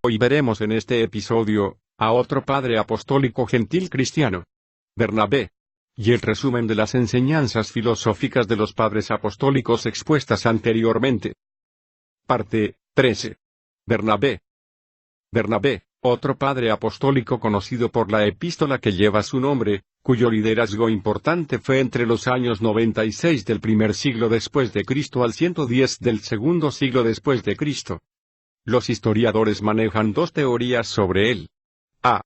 Hoy veremos en este episodio a otro padre apostólico gentil cristiano, Bernabé, y el resumen de las enseñanzas filosóficas de los padres apostólicos expuestas anteriormente. Parte 13. Bernabé. Bernabé, otro padre apostólico conocido por la epístola que lleva su nombre, cuyo liderazgo importante fue entre los años 96 del primer siglo después de Cristo al 110 del segundo siglo después de Cristo. Los historiadores manejan dos teorías sobre él. A.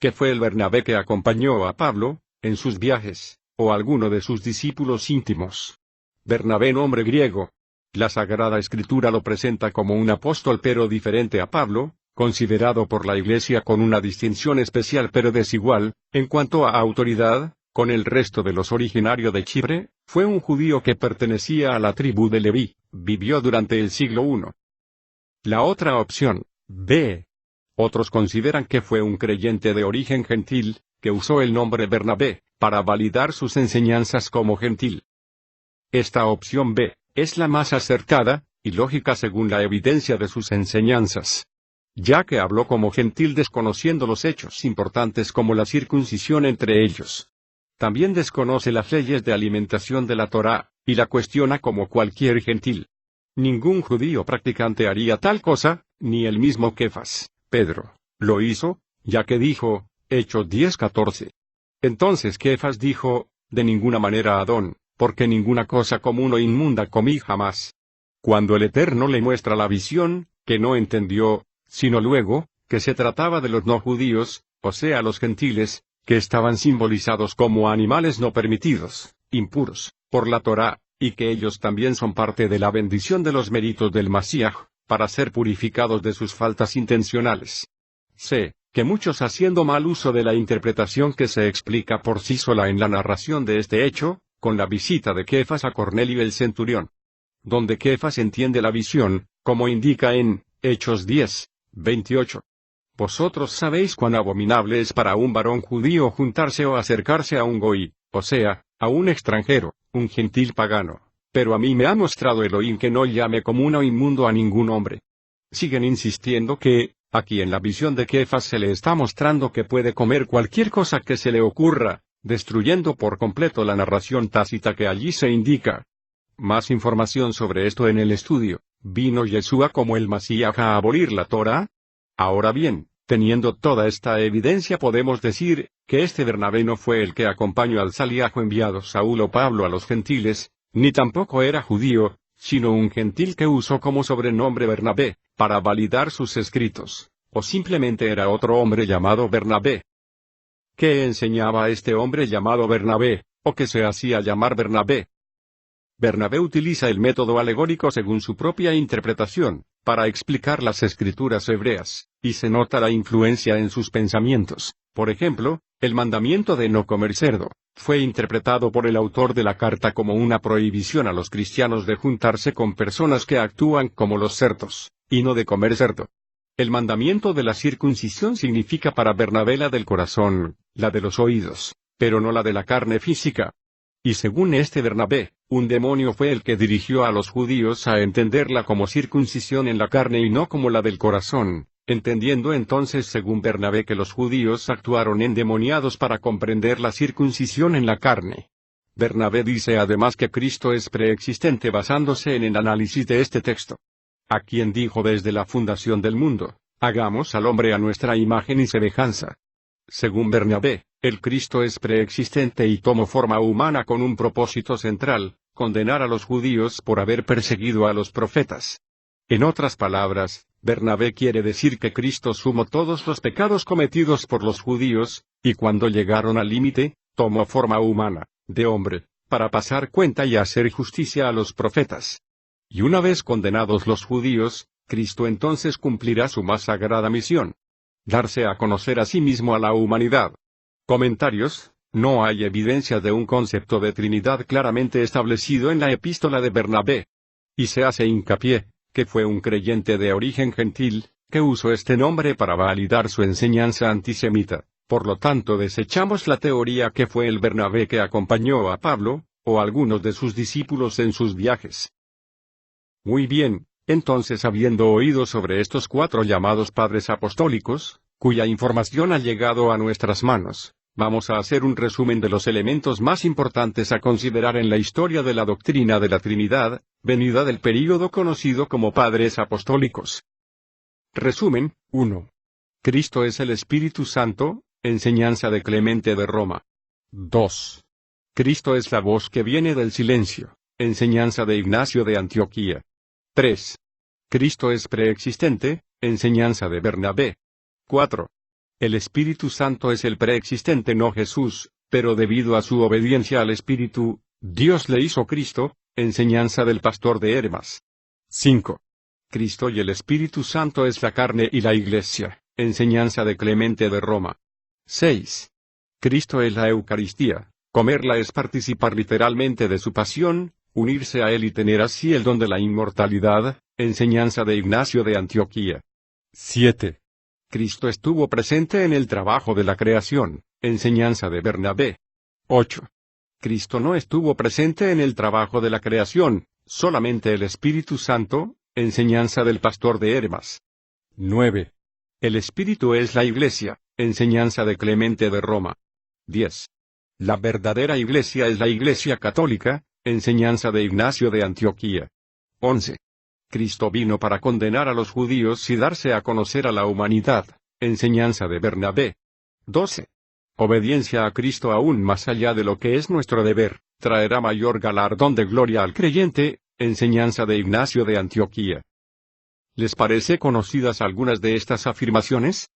Que fue el Bernabé que acompañó a Pablo en sus viajes, o alguno de sus discípulos íntimos. Bernabé, nombre griego. La Sagrada Escritura lo presenta como un apóstol pero diferente a Pablo, considerado por la Iglesia con una distinción especial pero desigual, en cuanto a autoridad, con el resto de los originarios de Chipre. Fue un judío que pertenecía a la tribu de Leví, vivió durante el siglo I. La otra opción, B. Otros consideran que fue un creyente de origen gentil, que usó el nombre Bernabé, para validar sus enseñanzas como gentil. Esta opción B es la más acertada y lógica según la evidencia de sus enseñanzas, ya que habló como gentil desconociendo los hechos importantes como la circuncisión entre ellos. También desconoce las leyes de alimentación de la Torá, y la cuestiona como cualquier gentil. Ningún judío practicante haría tal cosa, ni el mismo Kefas, Pedro, lo hizo, ya que dijo, Hechos 10:14. Entonces Kefas dijo, de ninguna manera Adón, porque ninguna cosa común o inmunda comí jamás. Cuando el Eterno le muestra la visión, que no entendió, sino luego, que se trataba de los no judíos, o sea los gentiles, que estaban simbolizados como animales no permitidos, impuros, por la Torá, y que ellos también son parte de la bendición de los méritos del Masíaj, para ser purificados de sus faltas intencionales. C. Que muchos haciendo mal uso de la interpretación que se explica por sí sola en la narración de este hecho, con la visita de Kefas a Cornelio el centurión, donde Kefas entiende la visión, como indica en Hechos 10:28. Vosotros sabéis cuán abominable es para un varón judío juntarse o acercarse a un goí, o sea, a un extranjero, un gentil pagano, pero a mí me ha mostrado Elohim que no llame común o inmundo a ningún hombre. Siguen insistiendo que, aquí en la visión de Kefas se le está mostrando que puede comer cualquier cosa que se le ocurra, destruyendo por completo la narración tácita que allí se indica. Más información sobre esto en el estudio, ¿vino Yeshua como el Masíaj a abolir la Torá? Ahora bien, teniendo toda esta evidencia podemos decir, que este Bernabé no fue el que acompañó al Saliajo enviado Saúl o Pablo a los gentiles, ni tampoco era judío, sino un gentil que usó como sobrenombre Bernabé, para validar sus escritos, o simplemente era otro hombre llamado Bernabé. ¿Qué enseñaba este hombre llamado Bernabé, o que se hacía llamar Bernabé? Bernabé utiliza el método alegórico según su propia interpretación, para explicar las escrituras hebreas, y se nota la influencia en sus pensamientos. Por ejemplo, el mandamiento de no comer cerdo, fue interpretado por el autor de la carta como una prohibición a los cristianos de juntarse con personas que actúan como los cerdos, y no de comer cerdo. El mandamiento de la circuncisión significa para Bernabé la del corazón, la de los oídos, pero no la de la carne física. Y según este Bernabé, un demonio fue el que dirigió a los judíos a entenderla como circuncisión en la carne y no como la del corazón, entendiendo entonces según Bernabé que los judíos actuaron endemoniados para comprender la circuncisión en la carne. Bernabé dice además que Cristo es preexistente basándose en el análisis de este texto. A quien dijo desde la fundación del mundo, hagamos al hombre a nuestra imagen y semejanza. Según Bernabé, el Cristo es preexistente y tomó forma humana con un propósito central, condenar a los judíos por haber perseguido a los profetas. En otras palabras, Bernabé quiere decir que Cristo sumó todos los pecados cometidos por los judíos, y cuando llegaron al límite, tomó forma humana, de hombre, para pasar cuenta y hacer justicia a los profetas. Y una vez condenados los judíos, Cristo entonces cumplirá su más sagrada misión: darse a conocer a sí mismo a la humanidad. Comentarios: no hay evidencia de un concepto de Trinidad claramente establecido en la epístola de Bernabé. Y se hace hincapié, que fue un creyente de origen gentil, que usó este nombre para validar su enseñanza antisemita. Por lo tanto desechamos la teoría que fue el Bernabé que acompañó a Pablo, o algunos de sus discípulos en sus viajes. Muy bien, Entonces, habiendo oído sobre estos 4 llamados padres apostólicos, cuya información ha llegado a nuestras manos, vamos a hacer un resumen de los elementos más importantes a considerar en la historia de la doctrina de la Trinidad, venida del período conocido como padres apostólicos. Resumen: 1. Cristo es el Espíritu Santo, enseñanza de Clemente de Roma. 2. Cristo es la voz que viene del silencio, enseñanza de Ignacio de Antioquía. 3. Cristo es preexistente, enseñanza de Bernabé. 4. El Espíritu Santo es el preexistente, no Jesús, pero debido a su obediencia al Espíritu, Dios le hizo Cristo, enseñanza del pastor de Hermas. 5. Cristo y el Espíritu Santo es la carne y la Iglesia, enseñanza de Clemente de Roma. 6. Cristo es la Eucaristía, comerla es participar literalmente de su pasión, unirse a él y tener así el don de la inmortalidad, enseñanza de Ignacio de Antioquía. 7. Cristo estuvo presente en el trabajo de la creación, enseñanza de Bernabé. 8. Cristo no estuvo presente en el trabajo de la creación, solamente el Espíritu Santo, enseñanza del pastor de Hermas. 9. El Espíritu es la Iglesia, enseñanza de Clemente de Roma. 10. La verdadera Iglesia es la Iglesia católica, enseñanza de Ignacio de Antioquía. 11. Cristo vino para condenar a los judíos y darse a conocer a la humanidad, enseñanza de Bernabé. 12. Obediencia a Cristo aún más allá de lo que es nuestro deber, traerá mayor galardón de gloria al creyente, enseñanza de Ignacio de Antioquía. ¿Les parece conocidas algunas de estas afirmaciones?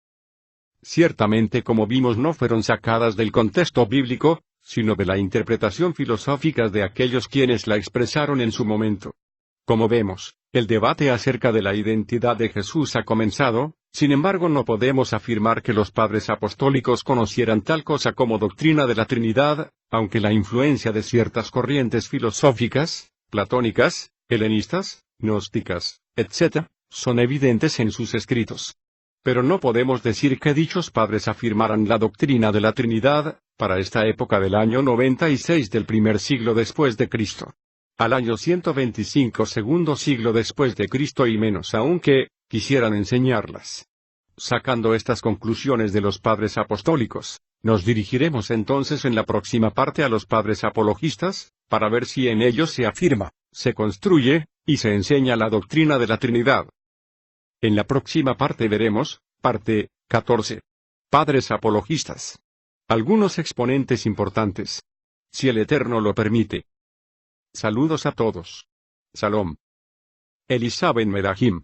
Ciertamente, como vimos, no fueron sacadas del contexto bíblico, sino de la interpretación filosófica de aquellos quienes la expresaron en su momento. Como vemos, el debate acerca de la identidad de Jesús ha comenzado, sin embargo no podemos afirmar que los padres apostólicos conocieran tal cosa como doctrina de la Trinidad, aunque la influencia de ciertas corrientes filosóficas, platónicas, helenistas, gnósticas, etc., son evidentes en sus escritos. Pero no podemos decir que dichos padres afirmaran la doctrina de la Trinidad, para esta época del año 96 del primer siglo después de Cristo. Al año 125 segundo siglo después de Cristo y menos aún que quisieran enseñarlas. Sacando estas conclusiones de los padres apostólicos, nos dirigiremos entonces en la próxima parte a los padres apologistas, para ver si en ellos se afirma, se construye, y se enseña la doctrina de la Trinidad. En la próxima parte veremos, parte 14. Padres apologistas. Algunos exponentes importantes. Si el Eterno lo permite. Saludos a todos. Salom. Elisá ben Medahim.